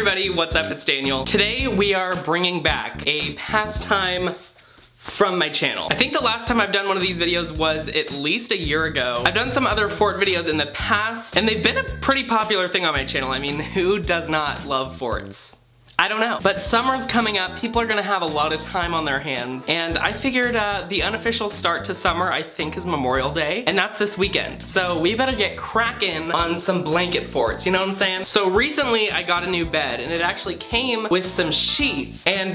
everybody, what's up? It's Daniel. Today we are bringing back a pastime from my channel. I think the last time I've done one of these videos was at least a year ago. I've done some other fort videos in the past, and they've been a pretty popular thing on my channel. I mean, who does not love forts? I don't know. But summer's coming up, people are gonna have a lot of time on their hands, and I figured the unofficial start to summer, I think, is Memorial Day, and that's this weekend. So we better get cracking on some blanket forts, you know what I'm saying? So recently I got a new bed, and it actually came with some sheets, and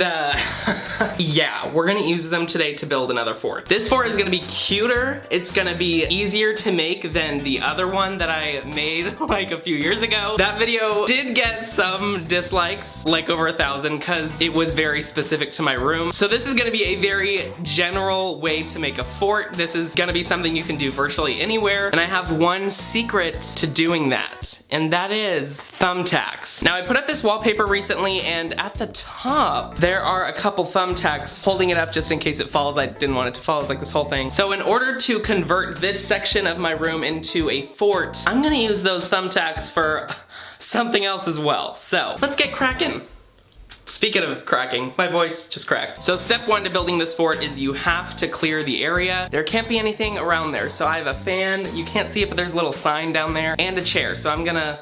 yeah, we're gonna use them today to build another fort. This fort is gonna be cuter, it's gonna be easier to make than the other one that I made like a few years ago. That video did get some dislikes, like over 1,000, because it was very specific to my room. So this is gonna be a very general way to make a fort. This is gonna be something you can do virtually anywhere, and I have one secret to doing that, and that is thumbtacks. Now I put up this wallpaper recently, and at the top there are a couple thumbtacks holding it up just in case it falls. I didn't want it to fall, it's like this whole thing. So in order to convert this section of my room into a fort, I'm gonna use those thumbtacks for something else as well. So let's get cracking. Speaking of cracking, my voice just cracked. So step one to building this fort is you have to clear the area. There can't be anything around there. So I have a fan, you can't see it, but there's a little sign down there, and a chair. So I'm gonna,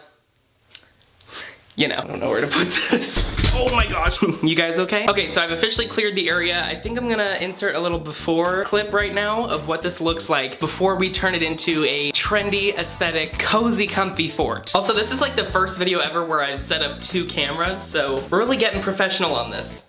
you know, I don't know where to put this. Oh my gosh. You guys okay? Okay, so I've officially cleared the area. I think I'm gonna insert a little before clip right now of what this looks like before we turn it into a trendy, aesthetic, cozy, comfy fort. Also, this is like the first video ever where I've set up 2 cameras, so we're really getting professional on this.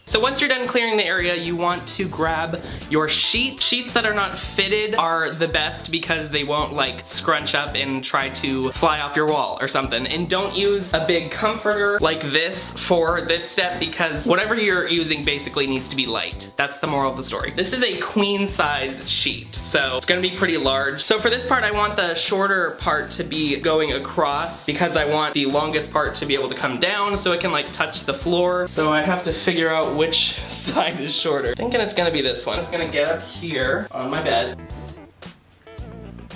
So once you're done clearing the area, you want to grab your sheet. Sheets that are not fitted are the best because they won't like scrunch up and try to fly off your wall or something. And don't use a big comforter like this for this step because whatever you're using basically needs to be light. That's the moral of the story. This is a queen size sheet, so it's gonna be pretty large. So for this part, I want the shorter part to be going across because I want the longest part to be able to come down so it can like touch the floor. So I have to figure out which side is shorter. Thinking it's gonna be this one. I'm just gonna get up here on my bed.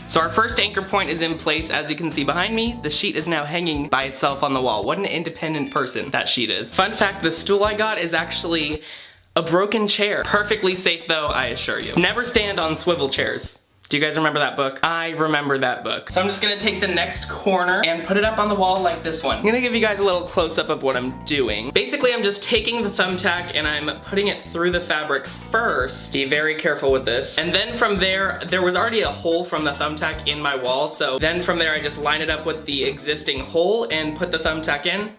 So our first anchor point is in place. As you can see behind me, the sheet is now hanging by itself on the wall. What an independent person that sheet is. Fun fact, the stool I got is actually a broken chair. Perfectly safe though, I assure you. Never stand on swivel chairs. Do you guys remember that book? I remember that book. So I'm just gonna take the next corner and put it up on the wall like this one. I'm gonna give you guys a little close-up of what I'm doing. Basically, I'm just taking the thumbtack and I'm putting it through the fabric first. Be very careful with this. And then from there was already a hole from the thumbtack in my wall, so then from there I just line it up with the existing hole and put the thumbtack in.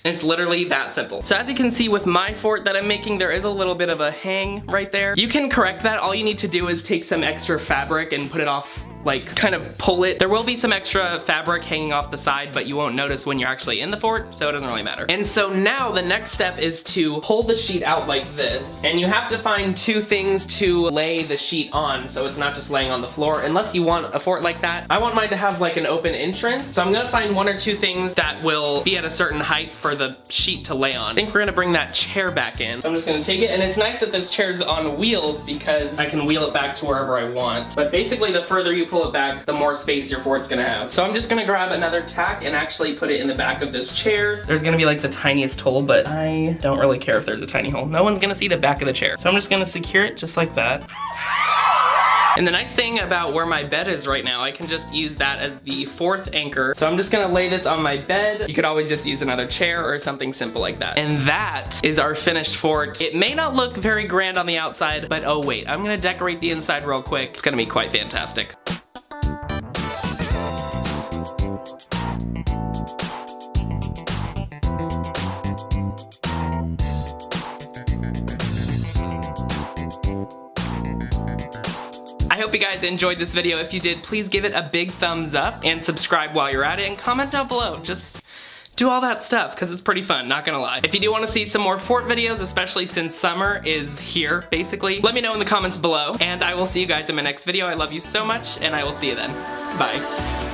It's literally that simple. So as you can see with my fort that I'm making, there is a little bit of a hang right there. You can correct that. All you need to do is take some extra fabric and put it off, like kind of pull it. There will be some extra fabric hanging off the side, but you won't notice when you're actually in the fort, so it doesn't really matter. And so now the next step is to pull the sheet out like this, and you have to find 2 things to lay the sheet on so it's not just laying on the floor, unless you want a fort like that. I want mine to have like an open entrance, so I'm gonna find 1 or 2 things that will be at a certain height for the sheet to lay on. I think we're gonna bring that chair back in. So I'm just gonna take it, and it's nice that this chair's on wheels because I can wheel it back to wherever I want. But basically the further you pull it back, the more space your fort's gonna have. So I'm just gonna grab another tack and actually put it in the back of this chair. There's gonna be like the tiniest hole, but I don't really care if there's a tiny hole. No one's gonna see the back of the chair. So I'm just gonna secure it just like that. And the nice thing about where my bed is right now, I can just use that as the 4th anchor. So I'm just gonna lay this on my bed. You could always just use another chair or something simple like that. And that is our finished fort. It may not look very grand on the outside, but oh wait, I'm gonna decorate the inside real quick. It's gonna be quite fantastic. I hope you guys enjoyed this video. If you did, please give it a big thumbs up and subscribe while you're at it and comment down below. Just do all that stuff because it's pretty fun, not gonna lie. If you do want to see some more fort videos, especially since summer is here, basically, let me know in the comments below, and I will see you guys in my next video. I love you so much, and I will see you then. Bye.